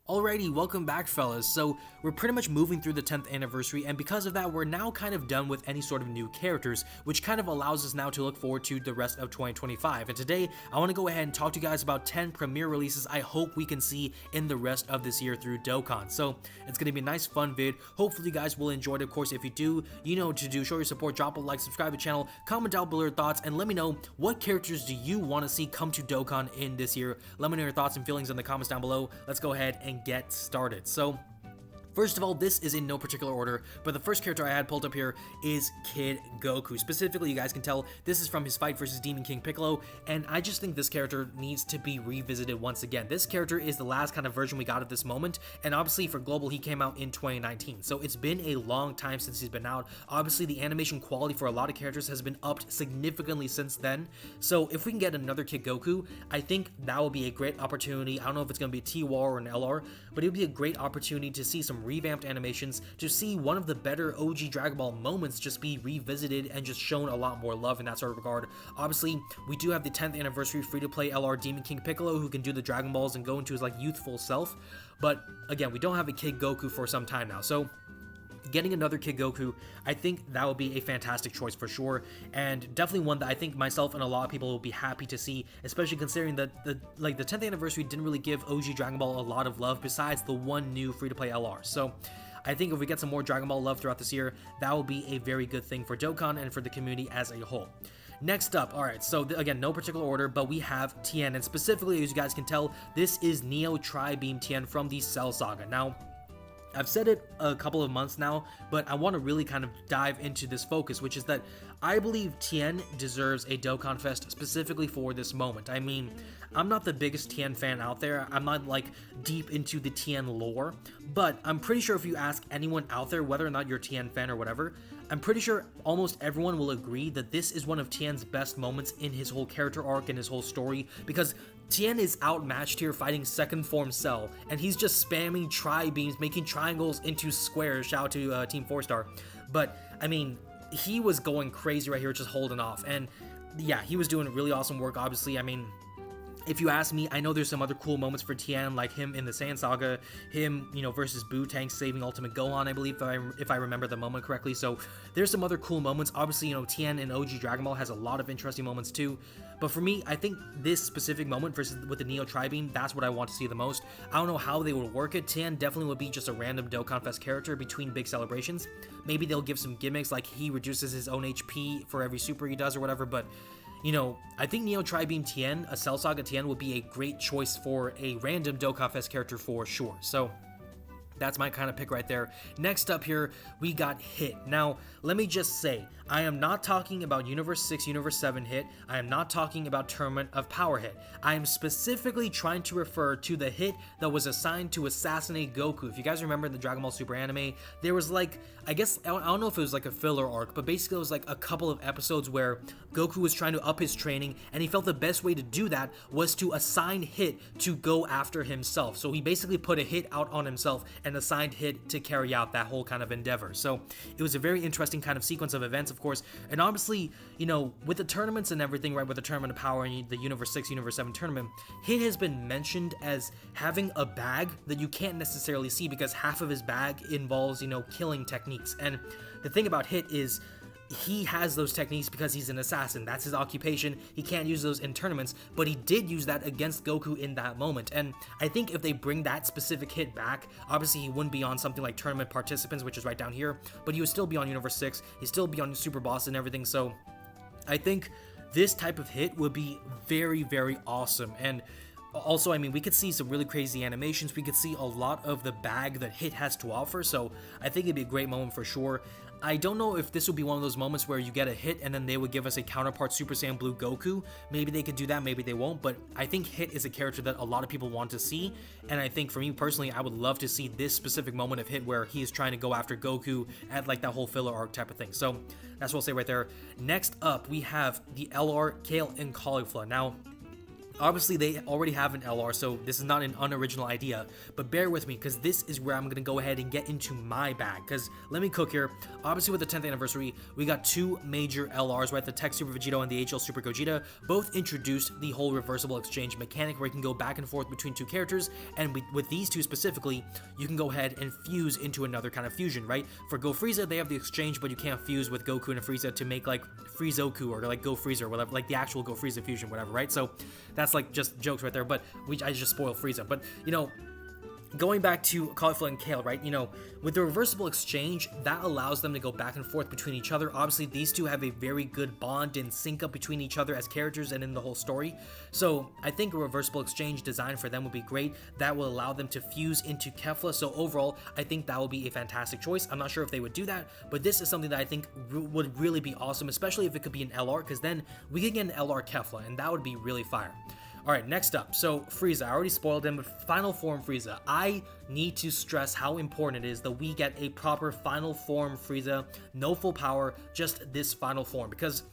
Alrighty, welcome back fellas. So we're pretty much moving through the 10th anniversary, and because of that we're now kind of done with any sort of new characters, which kind of allows us now to look forward to the rest of 2025. And today I want to go ahead and talk to you guys about 10 premiere releases I hope we can see in the rest of this year through Dokkan. So it's going to be a nice fun vid. Hopefully you guys will enjoy it. Of course, if you do, you know what to do. Show your support, drop a like, subscribe to the channel, comment down below your thoughts, and let me know what characters do you want to see come to Dokkan in this year. Let me know your thoughts and feelings in the comments down below. Let's go ahead and get started. So first of all, this is in no particular order, but the first character I had pulled up here is Kid Goku. Specifically, you guys can tell this is from his fight versus Demon King Piccolo, and I just think this character needs to be revisited once again. This character is the last kind of version we got at this moment, and obviously for Global, he came out in 2019, so it's been a long time since he's been out. Obviously, the animation quality for a lot of characters has been upped significantly since then, so if we can get another Kid Goku, I think that would be a great opportunity. I don't know if it's going to be a T-War or an LR, but it would be a great opportunity to see some revamped animations, to see one of the better OG Dragon Ball moments just be revisited and just shown a lot more love in that sort of regard. Obviously, we do have the 10th anniversary free-to-play LR Demon King Piccolo who can do the Dragon Balls and go into his like youthful self, but again, we don't have a Kid Goku for some time now, so getting another Kid Goku, I think that would be a fantastic choice for sure, and definitely one that I think myself and a lot of people will be happy to see, especially considering that the 10th anniversary didn't really give OG Dragon Ball a lot of love besides the one new free-to-play LR. So I think if we get some more Dragon Ball love throughout this year, that will be a very good thing for Dokkan and for the community as a whole. Next up, alright, so again, no particular order, but we have Tien, and specifically, as you guys can tell, this is Neo Tri-Beam Tien from the Cell Saga. Now, I've said it a couple of months now, but I want to really kind of dive into this focus, which is that I believe Tien deserves a Dokkan Fest specifically for this moment. I mean, I'm not the biggest Tien fan out there. I'm not like deep into the Tien lore, but I'm pretty sure if you ask anyone out there, whether or not you're a Tien fan or whatever, I'm pretty sure almost everyone will agree that this is one of Tien's best moments in his whole character arc and his whole story, because Tien is outmatched here fighting second form Cell, and he's just spamming tri-beams, making triangles into squares. Shout out to Team 4-Star. But, I mean, he was going crazy right here, just holding off. And, yeah, he was doing really awesome work, obviously. I mean, if you ask me, I know there's some other cool moments for Tien, like him in the Saiyan Saga, him, you know, versus Boo-Tank saving Ultimate Gohan, I believe, if I remember the moment correctly. So there's some other cool moments. Obviously, you know, Tien in OG Dragon Ball has a lot of interesting moments too. But for me, I think this specific moment versus with the Neo Tri-Beam, that's what I want to see the most. I don't know how they would work it. Tien definitely would be just a random Dokkan Fest character between big celebrations. Maybe they'll give some gimmicks like he reduces his own HP for every super he does or whatever, but you know, I think Neo Tri-Beam Tien, a Cell Saga Tien, would be a great choice for a random Dokkan Fest character for sure. So that's my kind of pick right there. Next up here, we got Hit. Now, let me just say, I am not talking about Universe 6, Universe 7 Hit. I am not talking about Tournament of Power Hit. I am specifically trying to refer to the Hit that was assigned to assassinate Goku. If you guys remember in the Dragon Ball Super anime, there was like, I guess, I don't know if it was like a filler arc, but basically it was like a couple of episodes where Goku was trying to up his training, and he felt the best way to do that was to assign Hit to go after himself. So he basically put a Hit out on himself and assigned Hit to carry out that whole kind of endeavor. So it was a very interesting kind of sequence of events, of course, and obviously, you know, with the tournaments and everything, right, with the Tournament of Power and the Universe 6, Universe 7 tournament, Hit has been mentioned as having a bag that you can't necessarily see because half of his bag involves, you know, killing techniques. And the thing about Hit is he has those techniques because he's an assassin. That's his occupation. He can't use those in tournaments, but he did use that against Goku in that moment. And I think if they bring that specific Hit back, obviously he wouldn't be on something like Tournament Participants, which is right down here, but he would still be on Universe 6. He'd still be on Super Boss and everything. So I think this type of Hit would be very, very awesome. And also, I mean, we could see some really crazy animations. We could see a lot of the bag that Hit has to offer. So I think it'd be a great moment for sure. I don't know if this would be one of those moments where you get a Hit and then they would give us a counterpart Super Saiyan Blue Goku. Maybe they could do that, maybe they won't, but I think Hit is a character that a lot of people want to see, and I think for me personally, I would love to see this specific moment of Hit where he is trying to go after Goku at like that whole filler arc type of thing. So that's what I'll say right there. Next up, we have the LR Kale and Caulifla. Now, Obviously, they already have an LR, so this is not an unoriginal idea, but bear with me, because this is where I'm going to go ahead and get into my bag, because let me cook here. Obviously, with the 10th anniversary, we got two major LRs, right? The Tech Super Vegito and the HL Super Gogeta, both introduced the whole reversible exchange mechanic, where you can go back and forth between two characters, and with these two specifically, you can go ahead and fuse into another kind of fusion, right? For Go Frieza, they have the exchange, but you can't fuse with Goku and Frieza to make, like, Friezoku, or, like, Go Frieza, or whatever, like, the actual Go Frieza fusion, whatever, right? So, that's like just jokes right there, but I just spoiled Frieza. But you know, going back to Cauliflower and Kale, right? You know, with the reversible exchange, that allows them to go back and forth between each other. Obviously, these two have a very good bond and sync up between each other as characters and in the whole story. So I think a reversible exchange design for them would be great. That will allow them to fuse into Kefla. So overall, I think that will be a fantastic choice. I'm not sure if they would do that, but this is something that I think would really be awesome, especially if it could be an LR, because then we could get an LR Kefla, and that would be really fire. Alright, next up, so Frieza, I already spoiled him, but final form Frieza. I need to stress how important it is that we get a proper final form Frieza, no full power, just this final form, because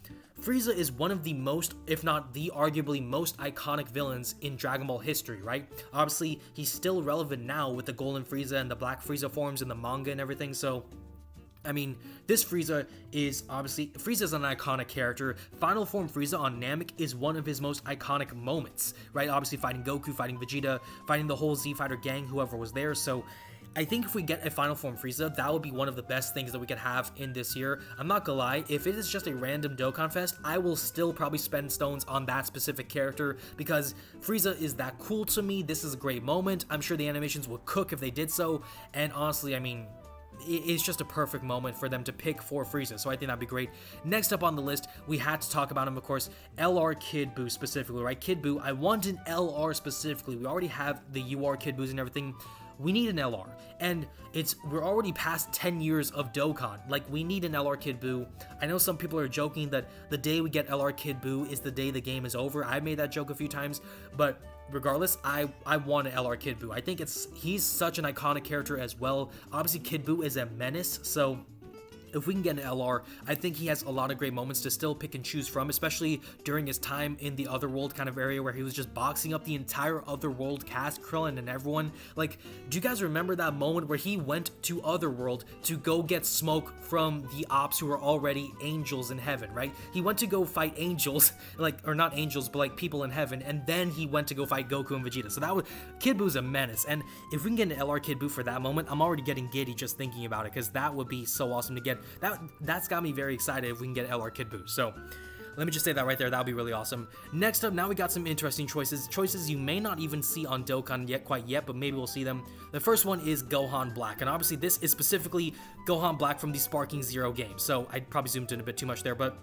Frieza is one of the most, if not the arguably most iconic villains in Dragon Ball history, right? Obviously, he's still relevant now with the Golden Frieza and the Black Frieza forms in the manga and everything, so I mean, this Frieza is obviously, Frieza's an iconic character. Final form Frieza on Namek is one of his most iconic moments, right? Obviously fighting Goku, fighting Vegeta, fighting the whole Z-Fighter gang, whoever was there. So I think if we get a final form Frieza, that would be one of the best things that we could have in this year. I'm not gonna lie, if it is just a random Dokkan Fest, I will still probably spend stones on that specific character, because Frieza is that cool to me. This is a great moment. I'm sure the animations would cook if they did so, and honestly, I mean, it's just a perfect moment for them to pick for Frieza, so I think that'd be great. Next up on the list, we had to talk about him, of course, LR Kid Buu specifically, right? Kid Buu, I want an LR specifically. We already have the UR Kid Buus and everything. We need an LR, and we're already past 10 years of Dokkan. Like, we need an LR Kid Buu. I know some people are joking that the day we get LR Kid Buu is the day the game is over. I've made that joke a few times, but regardless, I want an LR Kid Buu. I think he's such an iconic character as well. Obviously, Kid Buu is a menace, so if we can get an LR, I think he has a lot of great moments to still pick and choose from, especially during his time in the Otherworld kind of area where he was just boxing up the entire Otherworld cast, Krillin and everyone. Like, do you guys remember that moment where he went to Otherworld to go get smoke from the Ops who were already angels in heaven, right? He went to go fight angels, like, or not angels, but like people in heaven, and then he went to go fight Goku and Vegeta. So that was, Kid Buu's a menace, and if we can get an LR Kid Buu for that moment, I'm already getting giddy just thinking about it, because that would be so awesome to get. That's got me very excited if we can get LR Kid Buu. So let me just say that right there. That would be really awesome. Next up, now we got some interesting choices you may not even see on Dokkan quite yet, but maybe we'll see them. The first one is Gohan Black, and obviously this is specifically Gohan Black from the Sparking Zero game, so I probably zoomed in a bit too much there, but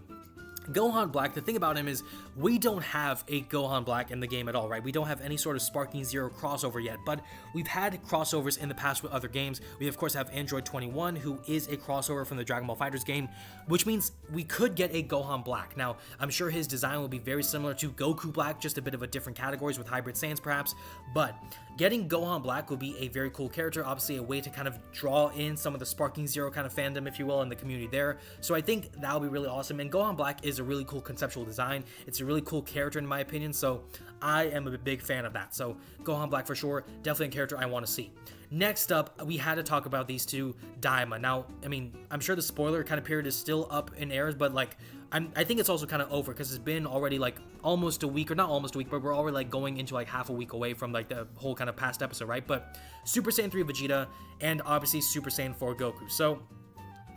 Gohan Black, the thing about him is we don't have a Gohan Black in the game at all, right? We don't have any sort of Sparking Zero crossover yet, but we've had crossovers in the past with other games. We of course have Android 21, who is a crossover from the Dragon Ball FighterZ game, which means we could get a Gohan Black. Now, I'm sure his design will be very similar to Goku Black, just a bit of a different categories with hybrid Saiyans perhaps, but getting Gohan Black would be a very cool character, obviously a way to kind of draw in some of the Sparking Zero kind of fandom, if you will, in the community there. So I think that would be really awesome, and Gohan Black is a really cool conceptual design. It's a really cool character in my opinion, so I am a big fan of that. So Gohan Black for sure, definitely a character I want to see. Next up, we had to talk about these two, Daima. Now, I mean, I'm sure the spoiler kind of period is still up in airs, but like, I think it's also kind of over because it's been already like almost a week, or not almost a week, but we're already like going into like half a week away from like the whole kind of past episode, right? But Super Saiyan 3 Vegeta and obviously Super Saiyan 4 Goku. So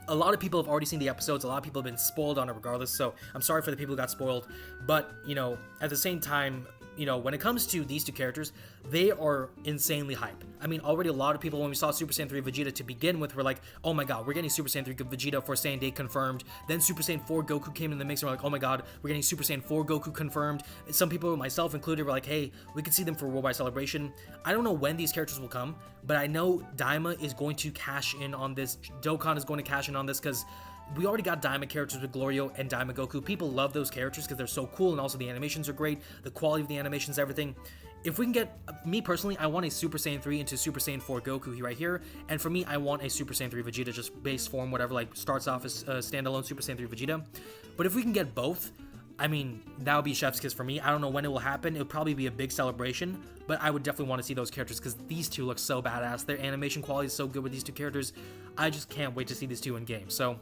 a lot of people have already seen the episodes. A lot of people have been spoiled on it regardless, so I'm sorry for the people who got spoiled. But, you know, at the same time, you know, when it comes to these two characters, they are insanely hype. I mean, already a lot of people, when we saw Super Saiyan 3 Vegeta to begin with, were like, oh my god, we're getting Super Saiyan 3 Vegeta for Saiyan Day confirmed. Then Super Saiyan 4 Goku came in the mix, and we're like, oh my god, we're getting Super Saiyan 4 Goku confirmed. Some people, myself included, were like, hey, we could see them for Worldwide Celebration. I don't know when these characters will come, but I know Daima is going to cash in on this. Dokkan is going to cash in on this, because we already got Daima characters with Glorio and Daima Goku. People love those characters because they're so cool, and also the animations are great. The quality of the animations, everything. If we can get, me personally, I want a Super Saiyan 3 into Super Saiyan 4 Goku right here. And for me, I want a Super Saiyan 3 Vegeta, just base form, whatever, like starts off as a standalone Super Saiyan 3 Vegeta. But if we can get both, I mean, that would be chef's kiss for me. I don't know when it will happen. It would probably be a big celebration, but I would definitely want to see those characters because these two look so badass. Their animation quality is so good with these two characters. I just can't wait to see these two in game. So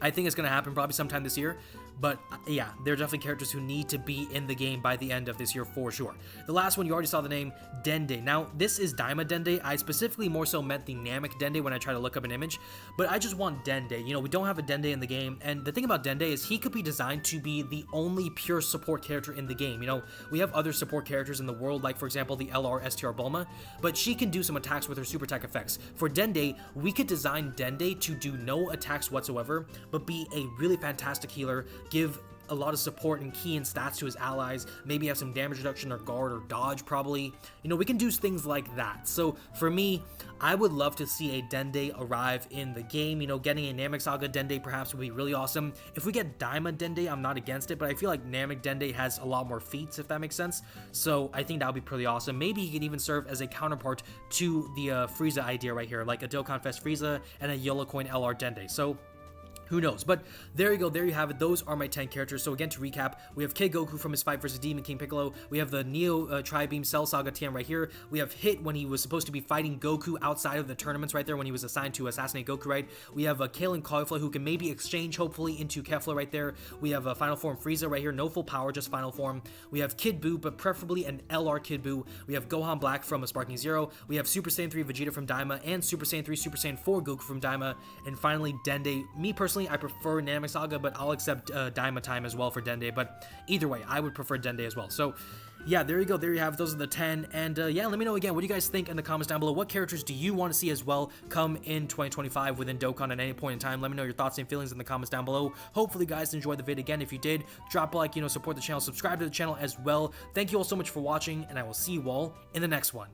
I think it's going to happen probably sometime this year. But yeah, they're definitely characters who need to be in the game by the end of this year for sure. The last one, you already saw the name, Dende. Now, this is Daima Dende. I specifically more so meant the Namek Dende when I try to look up an image, but I just want Dende. You know, we don't have a Dende in the game, and the thing about Dende is he could be designed to be the only pure support character in the game. You know, we have other support characters in the world, like for example, the LR STR Bulma, but she can do some attacks with her super attack effects. For Dende, we could design Dende to do no attacks whatsoever, but be a really fantastic healer, give a lot of support and key and stats to his allies, maybe have some damage reduction or guard or dodge probably. You know, we can do things like that. So for me, I would love to see a Dende arrive in the game. You know, getting a Namek Saga Dende perhaps would be really awesome. If we get Daima Dende, I'm not against it, but I feel like Namek Dende has a lot more feats, if that makes sense. So I think that would be pretty awesome. Maybe he could even serve as a counterpart to the Frieza idea right here, like a Dokkan Fest Frieza and a Yellow Coin LR Dende. So who knows? But there you go, there you have it. Those are my 10 characters. So again, to recap, we have Kid Goku from his fight versus Demon King Piccolo. We have the Neo Tri-Beam Cell Saga TM right here. We have Hit when he was supposed to be fighting Goku outside of the tournaments right there when he was assigned to assassinate Goku, right? We have Kale and Caulifla who can maybe exchange hopefully into Kefla right there. We have a Final Form Frieza right here, no full power, just Final Form. We have Kid Buu, but preferably an LR Kid Buu. We have Gohan Black from a Sparking Zero. We have Super Saiyan 3 Vegeta from Daima and Super Saiyan 3 Super Saiyan 4 Goku from Daima. And finally, Dende. Me personally, I prefer Namek Saga, but I'll accept Daima time as well for Dende. But either way, I would prefer Dende as well. So yeah, there you go, there you have it. Those are the 10. And yeah, let me know again, what do you guys think in the comments down below? What characters do you want to see as well come in 2025 within Dokkan at any point in time? Let me know your thoughts and feelings in the comments down below. Hopefully you guys enjoyed the vid. Again, if you did, drop a like, you know, support the channel, subscribe to the channel as well. Thank you all so much for watching, and I will see you all in the next one.